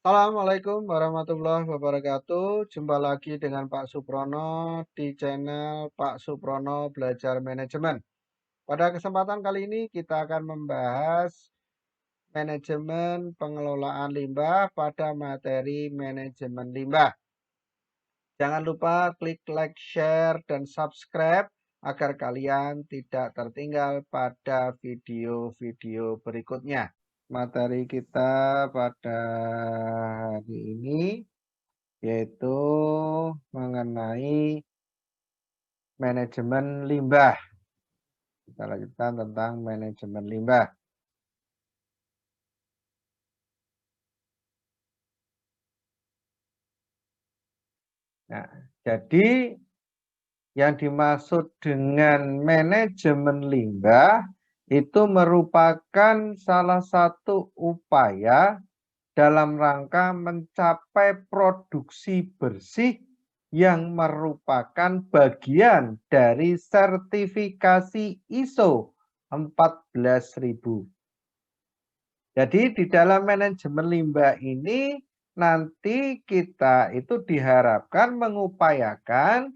Assalamualaikum warahmatullahi wabarakatuh. Jumpa lagi dengan Pak Suprono di channel Pak Suprono Belajar Manajemen. Pada kesempatan kali ini kita akan membahas manajemen pengelolaan limbah pada materi manajemen limbah. Jangan lupa klik like, share, dan subscribe agar kalian tidak tertinggal pada video-video berikutnya. Materi kita pada hari ini yaitu mengenai manajemen limbah. Kita lanjutkan tentang manajemen limbah. Nah, jadi yang dimaksud dengan manajemen limbah itu merupakan salah satu upaya dalam rangka mencapai produksi bersih yang merupakan bagian dari sertifikasi ISO 14000. Jadi di dalam manajemen limbah ini nanti kita itu diharapkan mengupayakan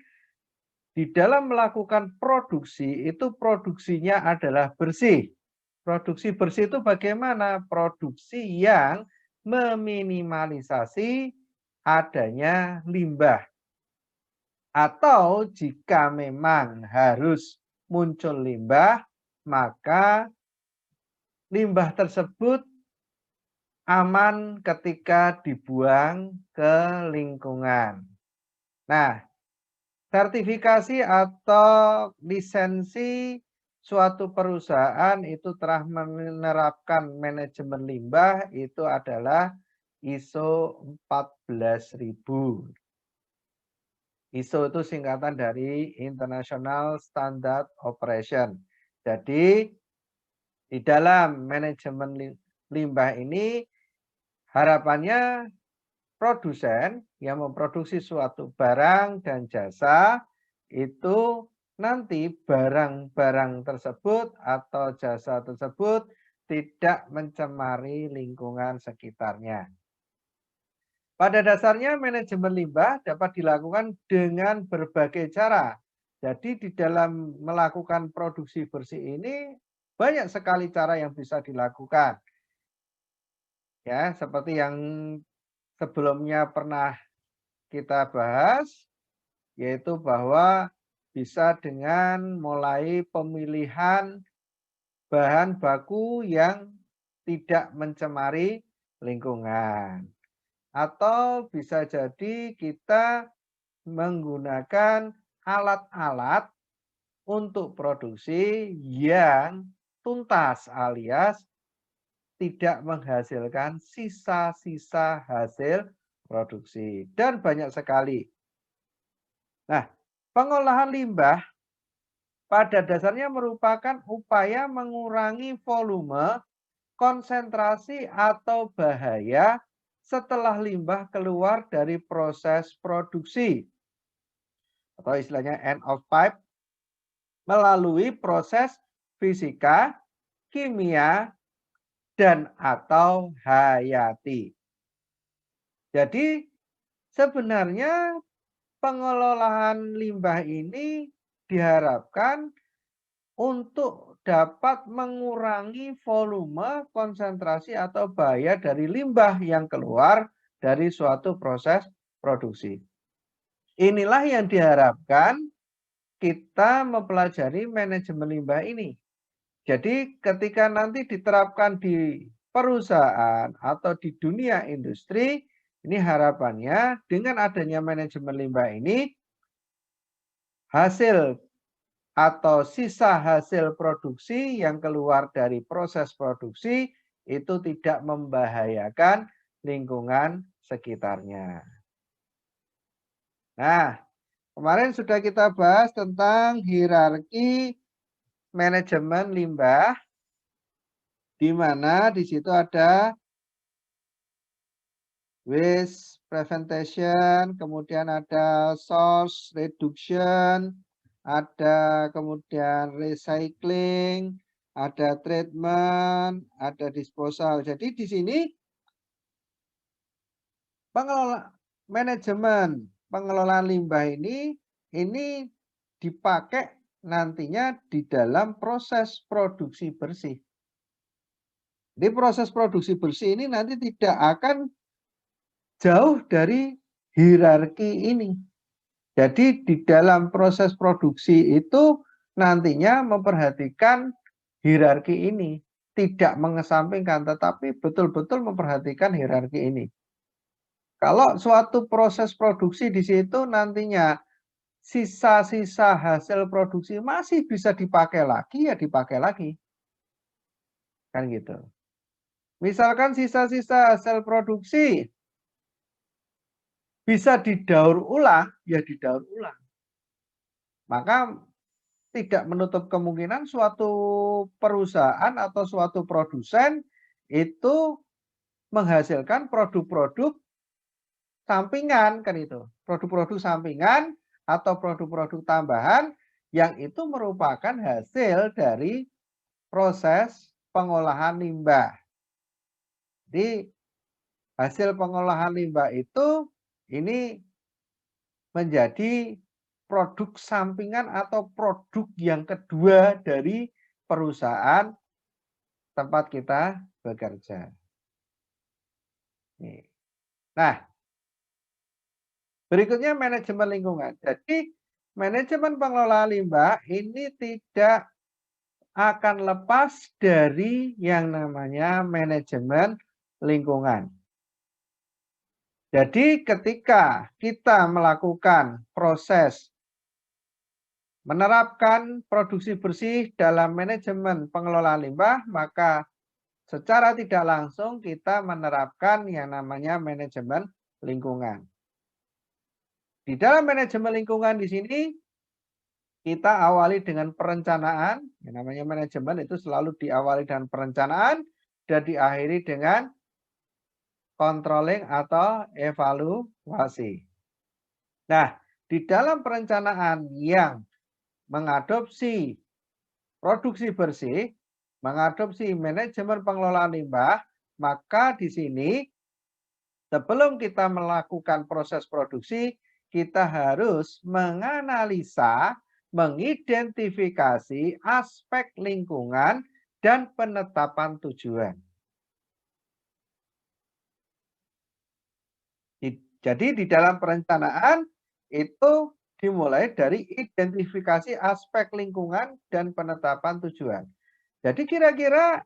di dalam melakukan produksi itu produksinya adalah bersih. Produksi bersih itu bagaimana? Produksi yang meminimalisasi adanya limbah. Atau jika memang harus muncul limbah, maka limbah tersebut aman ketika dibuang ke lingkungan. Nah, sertifikasi atau lisensi suatu perusahaan itu telah menerapkan manajemen limbah itu adalah ISO 14000. ISO itu singkatan dari International Standard Operation. Jadi di dalam manajemen limbah ini harapannya produsen yang memproduksi suatu barang dan jasa itu nanti barang-barang tersebut atau jasa tersebut tidak mencemari lingkungan sekitarnya. Pada dasarnya manajemen limbah dapat dilakukan dengan berbagai cara. Jadi di dalam melakukan produksi bersih ini banyak sekali cara yang bisa dilakukan. Ya, seperti yang sebelumnya pernah kita bahas, yaitu bahwa bisa dengan mulai pemilihan bahan baku yang tidak mencemari lingkungan. Atau bisa jadi kita menggunakan alat-alat untuk produksi yang tuntas alias tidak menghasilkan sisa-sisa hasil produksi. Dan banyak sekali. Nah, pengolahan limbah pada dasarnya merupakan upaya mengurangi volume, konsentrasi atau bahaya setelah limbah keluar dari proses produksi. Atau istilahnya end of pipe melalui proses fisika, kimia, dan atau hayati. Jadi sebenarnya pengelolaan limbah ini diharapkan untuk dapat mengurangi volume, konsentrasi atau bahaya dari limbah yang keluar dari suatu proses produksi. Inilah yang diharapkan kita mempelajari manajemen limbah ini. Jadi ketika nanti diterapkan di perusahaan atau di dunia industri, ini harapannya dengan adanya manajemen limbah ini, hasil atau sisa hasil produksi yang keluar dari proses produksi itu tidak membahayakan lingkungan sekitarnya. Nah, kemarin sudah kita bahas tentang hierarki manajemen limbah, di mana di situ ada waste prevention, kemudian ada source reduction, ada kemudian recycling, ada treatment, ada disposal. Jadi di sini manajemen pengelolaan limbah ini dipakai nantinya di dalam proses produksi bersih. Di proses produksi bersih ini nanti tidak akan jauh dari hierarki ini. Jadi di dalam proses produksi itu nantinya memperhatikan hierarki ini. Tidak mengesampingkan, tetapi betul-betul memperhatikan hierarki ini. Kalau suatu proses produksi di situ nantinya sisa-sisa hasil produksi masih bisa dipakai lagi, ya dipakai lagi. Kan gitu. Misalkan sisa-sisa hasil produksi bisa didaur ulang, ya didaur ulang. Maka tidak menutup kemungkinan suatu perusahaan atau suatu produsen itu menghasilkan produk-produk sampingan kan itu. Produk-produk sampingan atau produk-produk tambahan yang itu merupakan hasil dari proses pengolahan limbah. Jadi hasil pengolahan limbah itu ini menjadi produk sampingan atau produk yang kedua dari perusahaan tempat kita bekerja. Nah, berikutnya manajemen lingkungan. Jadi manajemen pengelolaan limbah ini tidak akan lepas dari yang namanya manajemen lingkungan. Jadi ketika kita melakukan proses menerapkan produksi bersih dalam manajemen pengelolaan limbah, maka secara tidak langsung kita menerapkan yang namanya manajemen lingkungan. Di dalam manajemen lingkungan di sini kita awali dengan perencanaan, yang namanya manajemen itu selalu diawali dengan perencanaan dan diakhiri dengan controlling atau evaluasi. Nah, di dalam perencanaan yang mengadopsi produksi bersih, mengadopsi manajemen pengelolaan limbah, maka di sini sebelum kita melakukan proses produksi, kita harus menganalisa, mengidentifikasi aspek lingkungan dan penetapan tujuan. Jadi di dalam perencanaan itu dimulai dari identifikasi aspek lingkungan dan penetapan tujuan. Jadi kira-kira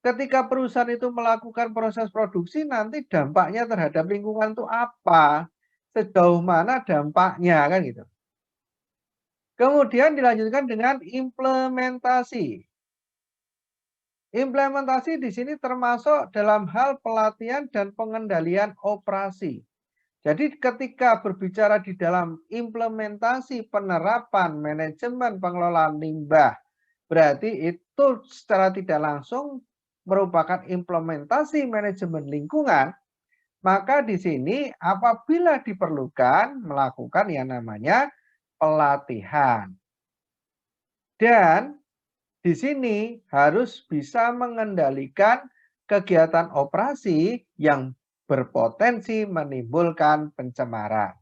ketika perusahaan itu melakukan proses produksi nanti dampaknya terhadap lingkungan itu apa? Sejauh mana dampaknya kan gitu. Kemudian dilanjutkan dengan implementasi. Implementasi di sini termasuk dalam hal pelatihan dan pengendalian operasi. Jadi ketika berbicara di dalam implementasi penerapan manajemen pengelolaan limbah, berarti itu secara tidak langsung merupakan implementasi manajemen lingkungan, maka di sini apabila diperlukan melakukan yang namanya pelatihan. Dan di sini harus bisa mengendalikan kegiatan operasi yang berpotensi menimbulkan pencemaran.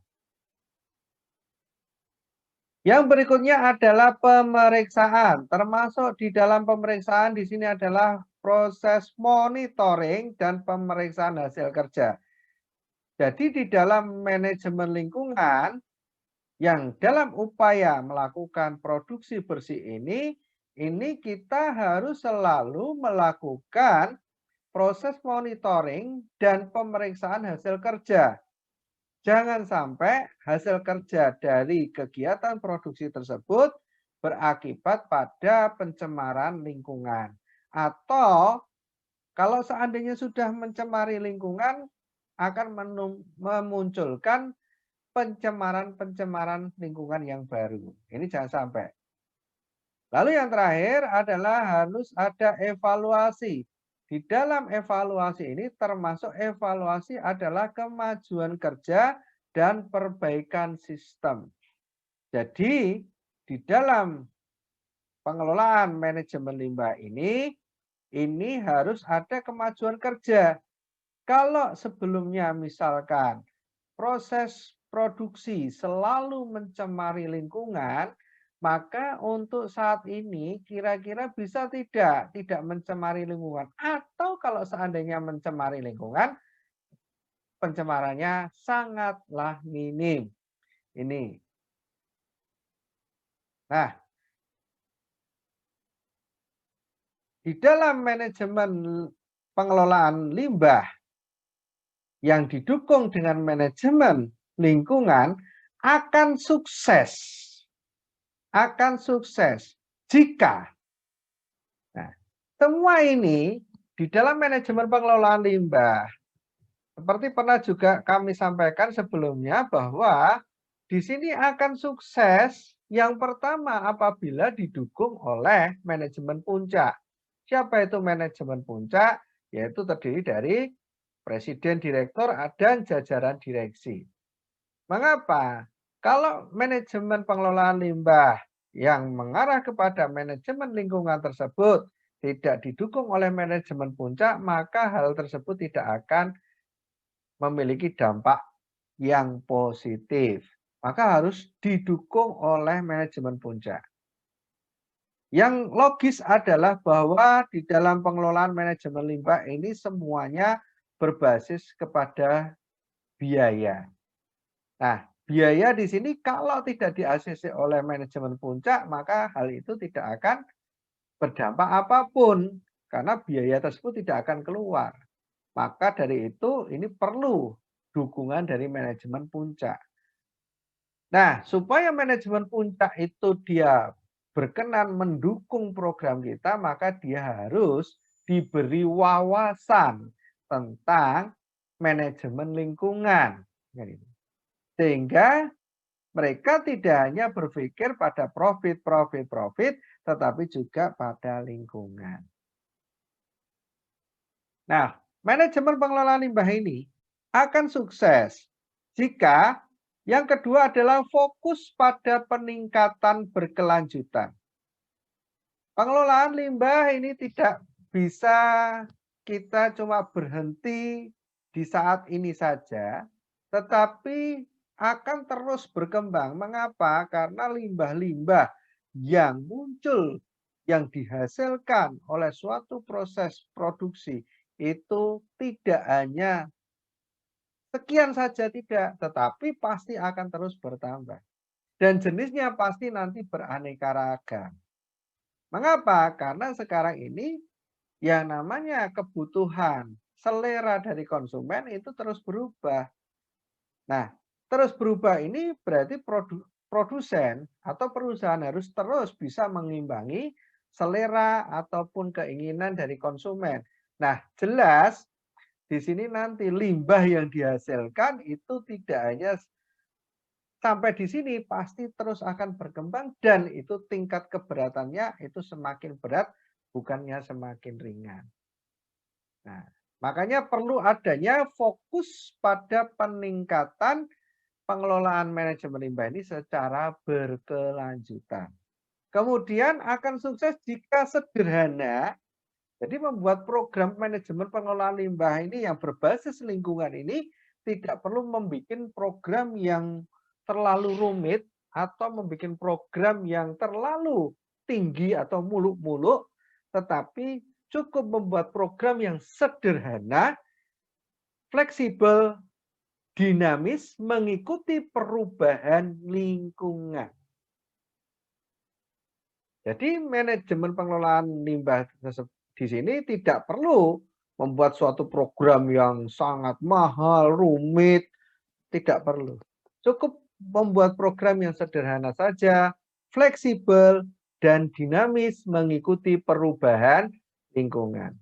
Yang berikutnya adalah pemeriksaan. Termasuk di dalam pemeriksaan di sini adalah proses monitoring dan pemeriksaan hasil kerja. Jadi di dalam manajemen lingkungan yang dalam upaya melakukan produksi bersih ini kita harus selalu melakukan proses monitoring dan pemeriksaan hasil kerja. Jangan sampai hasil kerja dari kegiatan produksi tersebut berakibat pada pencemaran lingkungan. Atau kalau seandainya sudah mencemari lingkungan akan memunculkan pencemaran lingkungan yang baru. Ini jangan sampai. Lalu yang terakhir adalah harus ada evaluasi. Di dalam evaluasi ini termasuk evaluasi adalah kemajuan kerja dan perbaikan sistem. Jadi di dalam pengelolaan manajemen limbah ini harus ada kemajuan kerja. Kalau sebelumnya misalkan proses produksi selalu mencemari lingkungan, maka untuk saat ini kira-kira bisa tidak mencemari lingkungan. Atau kalau seandainya mencemari lingkungan, pencemarannya sangatlah minim. Ini. Nah, di dalam manajemen pengelolaan limbah yang didukung dengan manajemen lingkungan akan sukses. Akan sukses jika nah, semua ini di dalam manajemen pengelolaan limbah seperti pernah juga kami sampaikan sebelumnya bahwa di sini akan sukses yang pertama apabila didukung oleh manajemen puncak. Siapa itu manajemen puncak? Yaitu terdiri dari presiden, direktur, dan jajaran direksi. Mengapa? Kalau manajemen pengelolaan limbah yang mengarah kepada manajemen lingkungan tersebut tidak didukung oleh manajemen puncak, maka hal tersebut tidak akan memiliki dampak yang positif. Maka harus didukung oleh manajemen puncak. Yang logis adalah bahwa di dalam pengelolaan manajemen limbah ini semuanya berbasis kepada biaya. Nah, biaya di sini kalau tidak di-ACC oleh manajemen puncak, maka hal itu tidak akan berdampak apapun karena biaya tersebut tidak akan keluar. Maka dari itu ini perlu dukungan dari manajemen puncak. Nah, supaya manajemen puncak itu dia berkenan mendukung program kita, maka dia harus diberi wawasan tentang manajemen lingkungan. Sehingga mereka tidak hanya berpikir pada profit, tetapi juga pada lingkungan. Nah, manajemen pengelolaan limbah ini akan sukses jika yang kedua adalah fokus pada peningkatan berkelanjutan. Pengelolaan limbah ini tidak bisa kita cuma berhenti di saat ini saja, tetapi akan terus berkembang. Mengapa? Karena limbah-limbah yang muncul, yang dihasilkan oleh suatu proses produksi itu tidak hanya sekian saja tidak, tetapi pasti akan terus bertambah. Dan jenisnya pasti nanti beraneka ragam. Mengapa? Karena sekarang ini yang namanya kebutuhan, selera dari konsumen itu terus berubah. Nah, terus berubah ini berarti produsen atau perusahaan harus terus bisa mengimbangi selera ataupun keinginan dari konsumen. Nah, jelas di sini nanti limbah yang dihasilkan itu tidak hanya sampai di sini, pasti terus akan berkembang dan itu tingkat keberatannya itu semakin berat, bukannya semakin ringan. Nah, makanya perlu adanya fokus pada peningkatan pengelolaan manajemen limbah ini secara berkelanjutan. Kemudian akan sukses jika sederhana. Jadi membuat program manajemen pengelolaan limbah ini yang berbasis lingkungan ini tidak perlu membuat program yang terlalu rumit atau membuat program yang terlalu tinggi atau muluk-muluk, tetapi cukup membuat program yang sederhana, fleksibel, dinamis, mengikuti perubahan lingkungan. Jadi manajemen pengelolaan limbah di sini tidak perlu membuat suatu program yang sangat mahal, rumit, tidak perlu. Cukup membuat program yang sederhana saja, fleksibel, dan dinamis mengikuti perubahan lingkungan.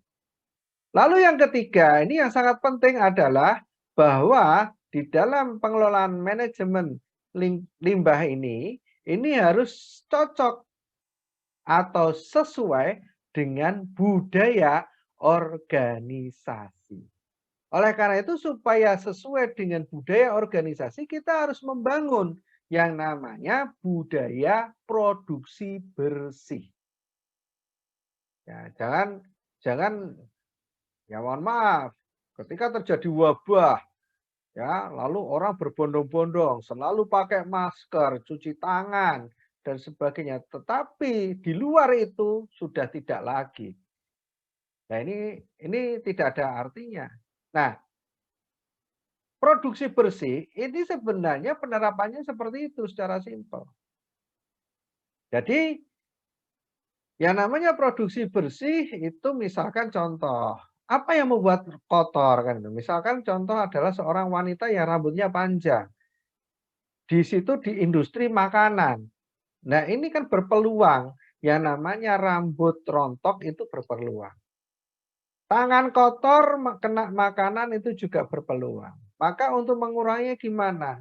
Lalu yang ketiga, ini yang sangat penting adalah bahwa di dalam pengelolaan manajemen limbah ini harus cocok atau sesuai dengan budaya organisasi. Oleh karena itu, supaya sesuai dengan budaya organisasi, kita harus membangun yang namanya budaya produksi bersih. Ya, jangan ya mohon maaf, Ketika terjadi wabah, ya, lalu orang berbondong-bondong, selalu pakai masker, cuci tangan, dan sebagainya. Tetapi di luar itu sudah tidak lagi. Nah, ini tidak ada artinya. Nah, produksi bersih ini sebenarnya penerapannya seperti itu secara simpel. Jadi yang namanya produksi bersih itu misalkan contoh, apa yang membuat kotor kan itu? Misalkan contoh adalah seorang wanita yang rambutnya panjang. Di situ di industri makanan. Nah, ini kan berpeluang yang namanya rambut rontok itu berpeluang. Tangan kotor kena makanan itu juga berpeluang. Maka untuk menguranginya gimana?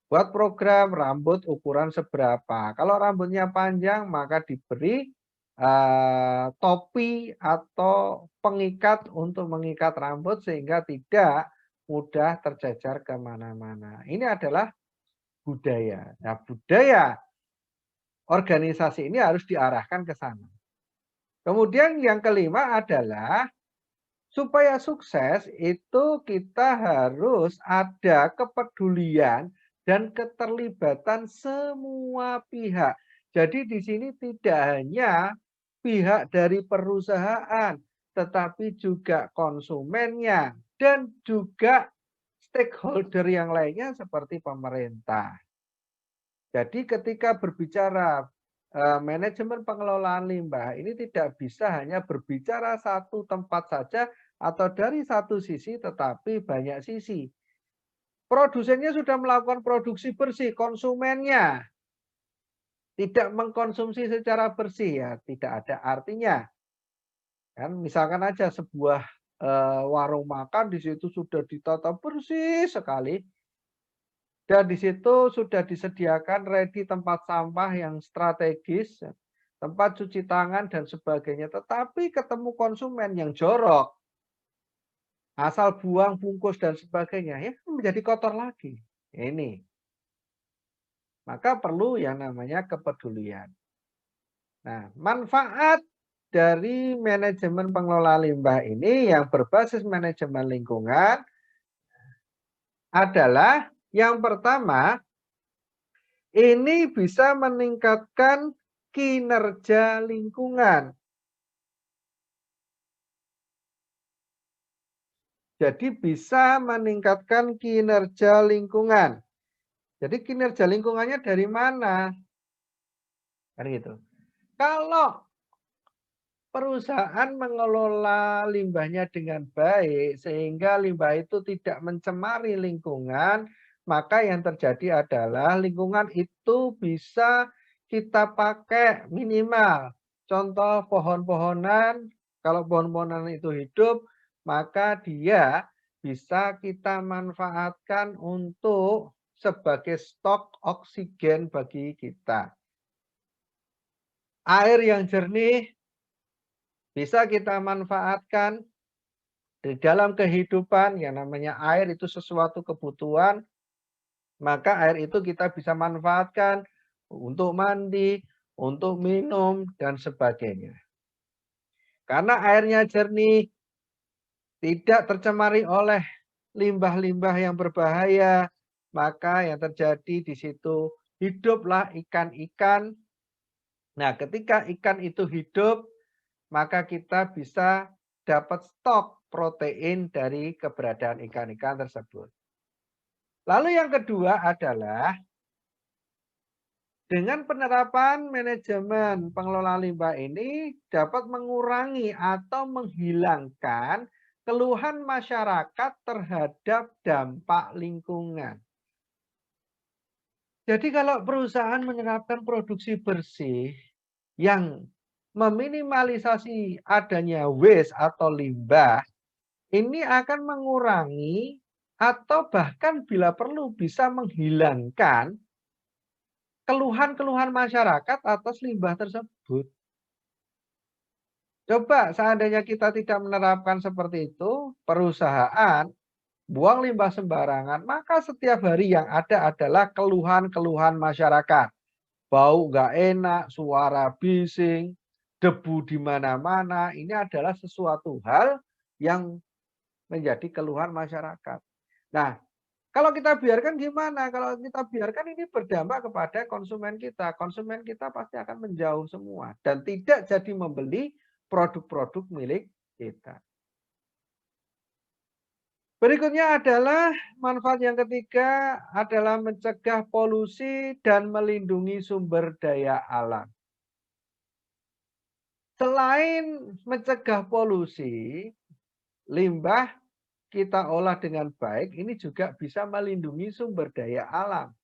Buat program rambut ukuran seberapa. Kalau rambutnya panjang maka diberi topi atau pengikat untuk mengikat rambut sehingga tidak mudah tercecer kemana-mana. Ini adalah budaya. Nah, budaya organisasi ini harus diarahkan ke sana. Kemudian yang kelima adalah supaya sukses itu kita harus ada kepedulian dan keterlibatan semua pihak. Jadi di sini tidak hanya pihak dari perusahaan, tetapi juga konsumennya dan juga stakeholder yang lainnya seperti pemerintah. Jadi ketika berbicara manajemen pengelolaan limbah ini tidak bisa hanya berbicara satu tempat saja atau dari satu sisi tetapi banyak sisi. Produsennya sudah melakukan produksi bersih, konsumennya tidak mengkonsumsi secara bersih ya tidak ada artinya. Kan misalkan aja sebuah warung makan di situ sudah ditata bersih sekali. Dan di situ sudah disediakan ready tempat sampah yang strategis, tempat cuci tangan dan sebagainya. Tetapi ketemu konsumen yang jorok, asal buang bungkus dan sebagainya, ya menjadi kotor lagi. Ini. Maka perlu yang namanya kepedulian. Nah, manfaat dari manajemen pengelola limbah ini yang berbasis manajemen lingkungan adalah yang pertama, ini bisa meningkatkan kinerja lingkungan. Jadi bisa meningkatkan kinerja lingkungan. Jadi kinerja lingkungannya dari mana? Kan gitu. Kalau perusahaan mengelola limbahnya dengan baik sehingga limbah itu tidak mencemari lingkungan, maka yang terjadi adalah lingkungan itu bisa kita pakai minimal. Contoh pohon-pohonan, kalau pohon-pohonan itu hidup, maka dia bisa kita manfaatkan untuk sebagai stok oksigen bagi kita. Air yang jernih bisa kita manfaatkan di dalam kehidupan yang namanya air itu sesuatu kebutuhan, maka air itu kita bisa manfaatkan untuk mandi, untuk minum, dan sebagainya. Karena airnya jernih, tidak tercemari oleh limbah-limbah yang berbahaya, maka yang terjadi di situ hiduplah ikan-ikan. Nah, ketika ikan itu hidup, maka kita bisa dapat stok protein dari keberadaan ikan-ikan tersebut. Lalu yang kedua adalah dengan penerapan manajemen pengelola limbah ini dapat mengurangi atau menghilangkan keluhan masyarakat terhadap dampak lingkungan. Jadi kalau perusahaan menerapkan produksi bersih yang meminimalisasi adanya waste atau limbah, ini akan mengurangi atau bahkan bila perlu bisa menghilangkan keluhan-keluhan masyarakat atas limbah tersebut. Coba seandainya kita tidak menerapkan seperti itu, perusahaan buang limbah sembarangan, maka setiap hari yang ada adalah keluhan-keluhan masyarakat. Bau nggak enak, suara bising, debu di mana-mana, ini adalah sesuatu hal yang menjadi keluhan masyarakat. Nah, kalau kita biarkan gimana? Kalau kita biarkan ini berdampak kepada konsumen kita. Konsumen kita pasti akan menjauh semua dan tidak jadi membeli produk-produk milik kita. Berikutnya adalah manfaat yang ketiga adalah mencegah polusi dan melindungi sumber daya alam. Selain mencegah polusi, limbah kita olah dengan baik, ini juga bisa melindungi sumber daya alam.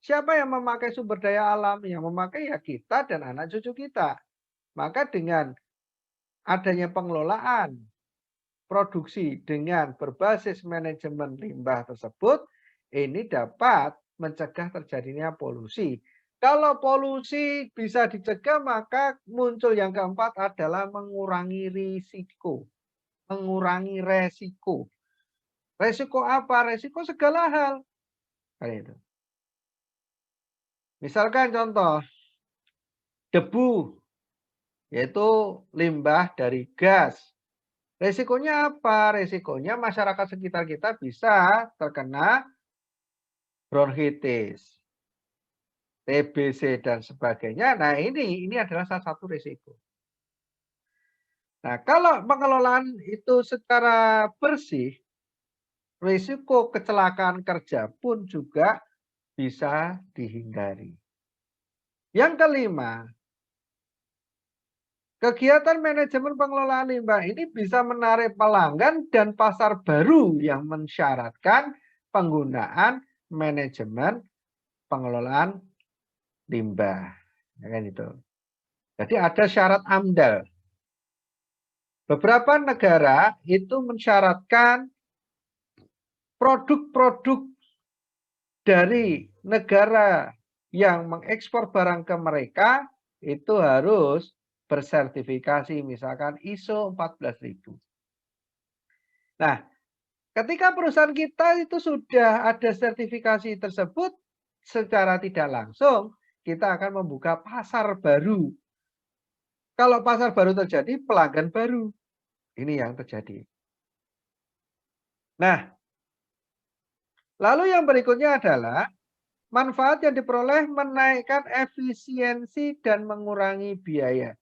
Siapa yang memakai sumber daya alam? Yang memakai ya kita dan anak cucu kita. Maka dengan adanya pengelolaan produksi dengan berbasis manajemen limbah tersebut, ini dapat mencegah terjadinya polusi. Kalau polusi bisa dicegah, maka muncul yang keempat adalah mengurangi risiko. Mengurangi resiko. Resiko apa? Resiko segala hal. Kayak itu. Misalkan contoh, debu, yaitu limbah dari gas. Resikonya apa? Resikonya masyarakat sekitar kita bisa terkena bronkitis, TBC dan sebagainya. Nah, ini adalah salah satu risiko. Nah, kalau pengelolaan itu secara bersih, risiko kecelakaan kerja pun juga bisa dihindari. Yang kelima, kegiatan manajemen pengelolaan limbah ini bisa menarik pelanggan dan pasar baru yang mensyaratkan penggunaan manajemen pengelolaan limbah. Ya kan itu. Jadi ada syarat AMDAL. Beberapa negara itu mensyaratkan produk-produk dari negara yang mengekspor barang ke mereka itu harus bersertifikasi, misalkan ISO 14000. Nah, ketika perusahaan kita itu sudah ada sertifikasi tersebut, secara tidak langsung kita akan membuka pasar baru. Kalau pasar baru terjadi, pelanggan baru. Ini yang terjadi. Nah, lalu yang berikutnya adalah manfaat yang diperoleh menaikkan efisiensi dan mengurangi biaya.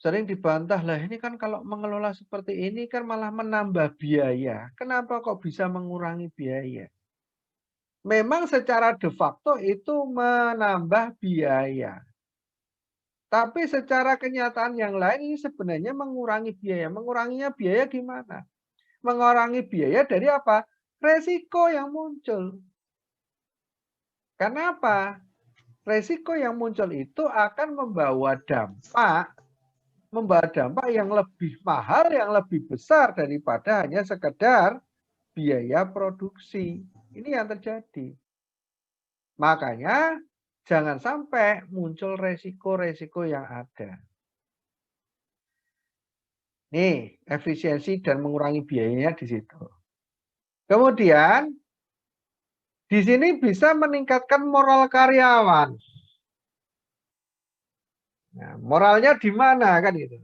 Sering dibantah, lah ini kan kalau mengelola seperti ini kan malah menambah biaya. Kenapa kok bisa mengurangi biaya? Memang secara de facto itu menambah biaya. Tapi secara kenyataan yang lain ini sebenarnya mengurangi biaya. Menguranginya biaya gimana? Mengurangi biaya dari apa? Resiko yang muncul. Kenapa? Resiko yang muncul itu akan membawa dampak yang lebih mahal, yang lebih besar daripada hanya sekedar biaya produksi. Ini yang terjadi. Makanya jangan sampai muncul resiko-resiko yang ada. Nih, efisiensi dan mengurangi biayanya di situ. Kemudian di sini bisa meningkatkan moral karyawan. Nah, moralnya di mana kan itu?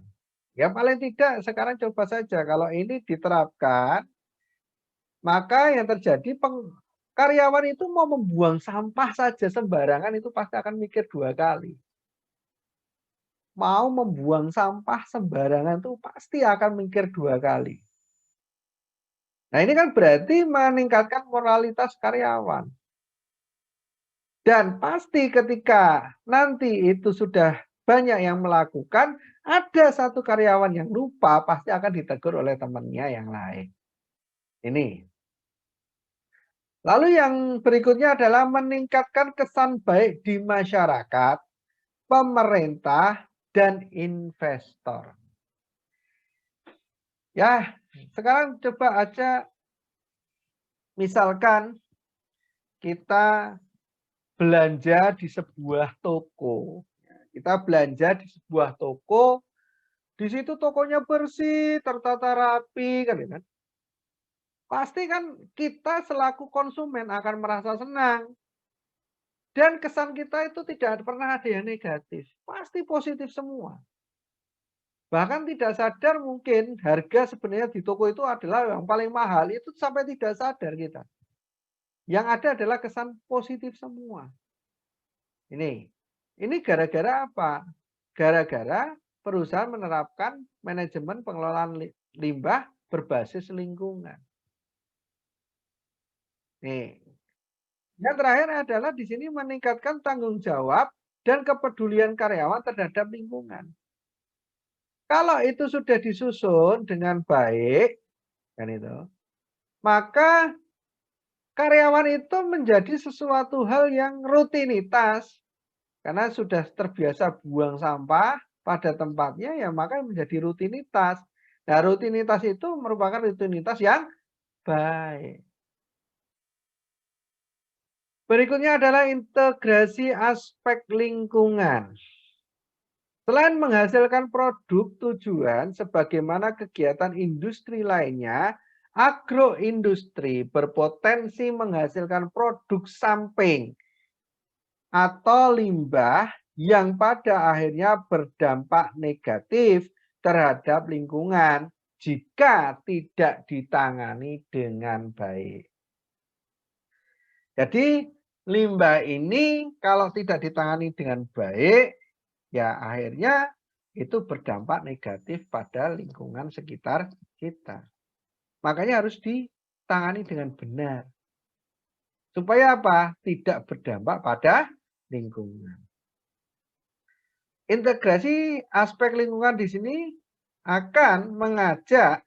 Ya paling tidak sekarang coba saja kalau ini diterapkan, maka yang terjadi karyawan itu mau membuang sampah saja sembarangan itu pasti akan mikir 2 kali. Mau membuang sampah sembarangan itu pasti akan mikir 2 kali. Nah, ini kan berarti meningkatkan moralitas karyawan. Dan pasti ketika nanti itu sudah banyak yang melakukan, ada satu karyawan yang lupa, pasti akan ditegur oleh temannya yang lain. Ini. Lalu yang berikutnya adalah meningkatkan kesan baik di masyarakat, pemerintah, dan investor. Ya, sekarang coba aja misalkan kita belanja di sebuah toko. Kita belanja di sebuah toko, di situ tokonya bersih, tertata rapi, kan? Pasti kan kita selaku konsumen akan merasa senang. Dan kesan kita itu tidak pernah ada yang negatif. Pasti positif semua. Bahkan tidak sadar mungkin harga sebenarnya di toko itu adalah yang paling mahal, itu sampai tidak sadar kita. Yang ada adalah kesan positif semua. Ini gara-gara apa? Gara-gara perusahaan menerapkan manajemen pengelolaan limbah berbasis lingkungan. Nih, yang terakhir adalah di sini meningkatkan tanggung jawab dan kepedulian karyawan terhadap lingkungan. Kalau itu sudah disusun dengan baik, kan itu, maka karyawan itu menjadi sesuatu hal yang rutinitas. Karena sudah terbiasa buang sampah pada tempatnya, ya maka menjadi rutinitas. Nah, rutinitas itu merupakan rutinitas yang baik. Berikutnya adalah integrasi aspek lingkungan. Selain menghasilkan produk tujuan sebagaimana kegiatan industri lainnya, agroindustri berpotensi menghasilkan produk samping atau limbah yang pada akhirnya berdampak negatif terhadap lingkungan jika tidak ditangani dengan baik. Jadi limbah ini kalau tidak ditangani dengan baik, ya akhirnya itu berdampak negatif pada lingkungan sekitar kita. Makanya harus ditangani dengan benar. Supaya apa? Tidak berdampak pada lingkungan. Integrasi aspek lingkungan di sini akan mengajak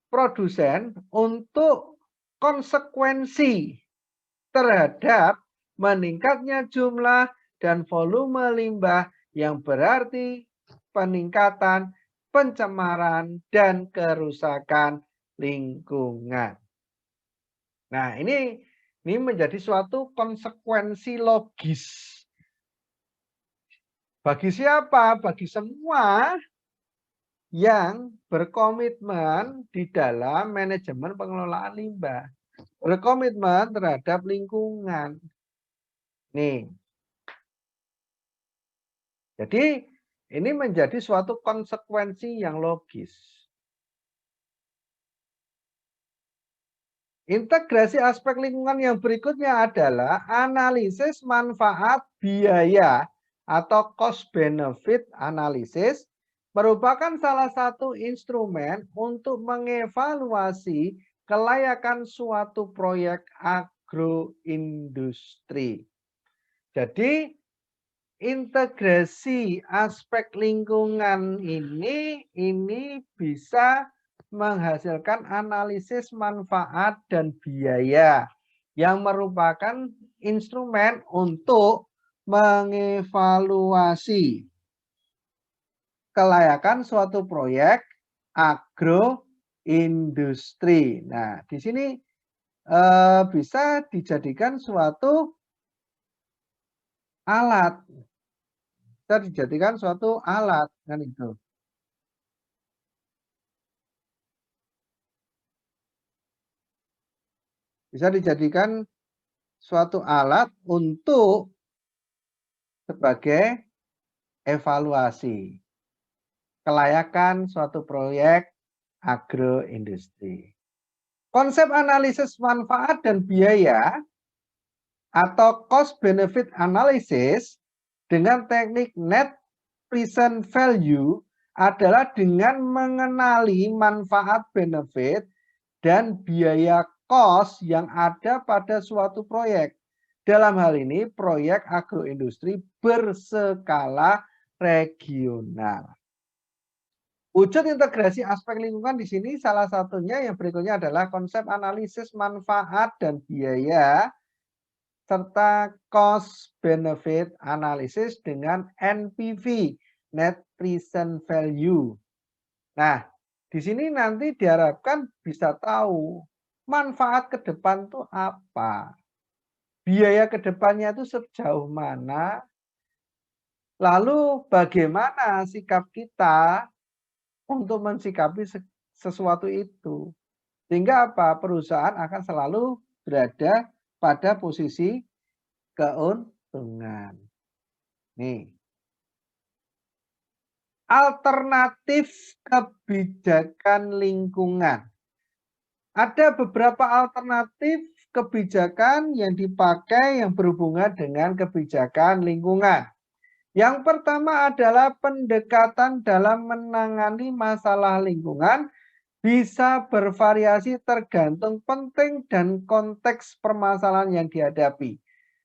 produsen untuk konsekuensi terhadap meningkatnya jumlah dan volume limbah yang berarti peningkatan pencemaran dan kerusakan lingkungan. Nah, ini menjadi suatu konsekuensi logis. Bagi siapa? Bagi semua yang berkomitmen di dalam manajemen pengelolaan limbah. Berkomitmen terhadap lingkungan. Nih. Jadi ini menjadi suatu konsekuensi yang logis. Integrasi aspek lingkungan yang berikutnya adalah analisis manfaat biaya atau cost benefit analysis merupakan salah satu instrumen untuk mengevaluasi kelayakan suatu proyek agroindustri. Jadi integrasi aspek lingkungan ini bisa menghasilkan analisis manfaat dan biaya yang merupakan instrumen untuk mengevaluasi kelayakan suatu proyek agroindustri. Nah, di sini bisa dijadikan suatu alat, bisa dijadikan suatu alat kan itu. Bisa dijadikan suatu alat untuk sebagai evaluasi kelayakan suatu proyek agroindustri. Konsep analisis manfaat dan biaya atau cost benefit analysis dengan teknik net present value adalah dengan mengenali manfaat benefit dan biaya cost yang ada pada suatu proyek. Dalam hal ini proyek agroindustri berskala regional. Wujud integrasi aspek lingkungan di sini salah satunya yang berikutnya adalah konsep analisis manfaat dan biaya serta cost benefit analysis dengan NPV, net present value. Nah, di sini nanti diharapkan bisa tahu manfaat ke depan tuh apa. Biaya ke depannya itu sejauh mana. Lalu bagaimana sikap kita untuk mensikapi sesuatu itu. Sehingga apa? Perusahaan akan selalu berada pada posisi keuntungan. Nih. Alternatif kebijakan lingkungan. Ada beberapa alternatif kebijakan yang dipakai yang berhubungan dengan kebijakan lingkungan. Yang pertama adalah pendekatan dalam menangani masalah lingkungan bisa bervariasi tergantung penting dan konteks permasalahan yang dihadapi.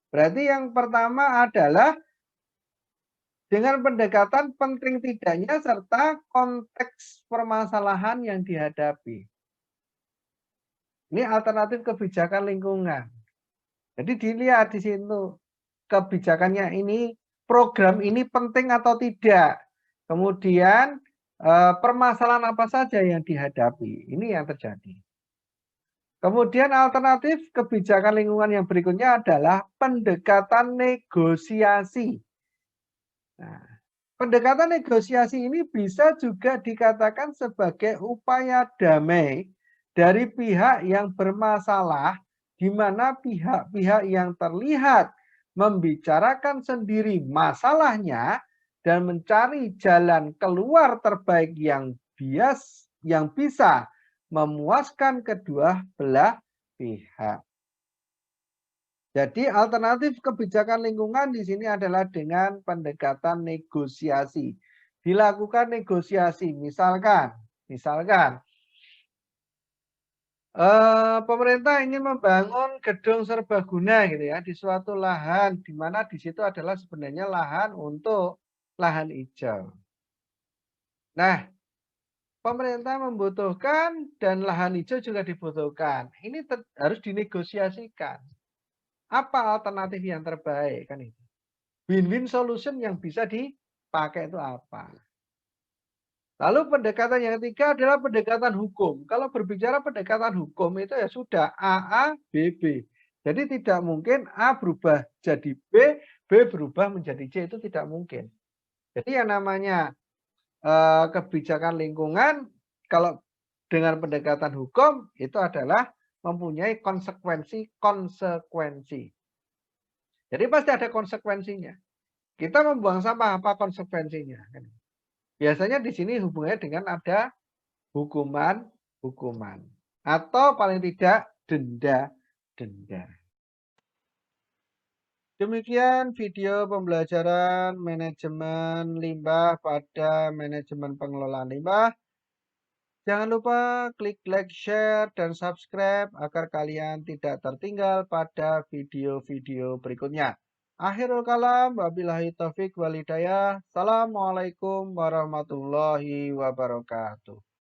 Berarti yang pertama adalah dengan pendekatan penting tidaknya serta konteks permasalahan yang dihadapi. Ini alternatif kebijakan lingkungan. Jadi dilihat di situ kebijakannya ini, program ini penting atau tidak. Kemudian permasalahan apa saja yang dihadapi. Ini yang terjadi. Kemudian alternatif kebijakan lingkungan yang berikutnya adalah pendekatan negosiasi. Nah, pendekatan negosiasi ini bisa juga dikatakan sebagai upaya damai dari pihak yang bermasalah, di mana pihak-pihak yang terlihat membicarakan sendiri masalahnya dan mencari jalan keluar terbaik yang bisa memuaskan kedua belah pihak. Jadi alternatif kebijakan lingkungan di sini adalah dengan pendekatan negosiasi. Dilakukan negosiasi, misalkan pemerintah ingin membangun gedung serbaguna gitu ya di suatu lahan, di mana di situ adalah sebenarnya lahan untuk lahan hijau. Nah, pemerintah membutuhkan dan lahan hijau juga dibutuhkan. Ini harus dinegosiasikan. Apa alternatif yang terbaik kan itu? Win-win solution yang bisa dipakai itu apa? Lalu pendekatan yang ketiga adalah pendekatan hukum. Kalau berbicara pendekatan hukum itu ya sudah A, B, B. Jadi tidak mungkin A berubah jadi B, B berubah menjadi C, itu tidak mungkin. Jadi yang namanya kebijakan lingkungan kalau dengan pendekatan hukum itu adalah mempunyai konsekuensi. Jadi pasti ada konsekuensinya. Kita membuang sampah, apa konsekuensinya? Biasanya di sini hubungannya dengan ada hukuman atau paling tidak denda. Demikian video pembelajaran manajemen limbah pada manajemen pengelolaan limbah. Jangan lupa klik like, share, dan subscribe agar kalian tidak tertinggal pada video-video berikutnya. Akhirul kalam, wabillahi taufik walhidayah. Assalamualaikum warahmatullahi wabarakatuh.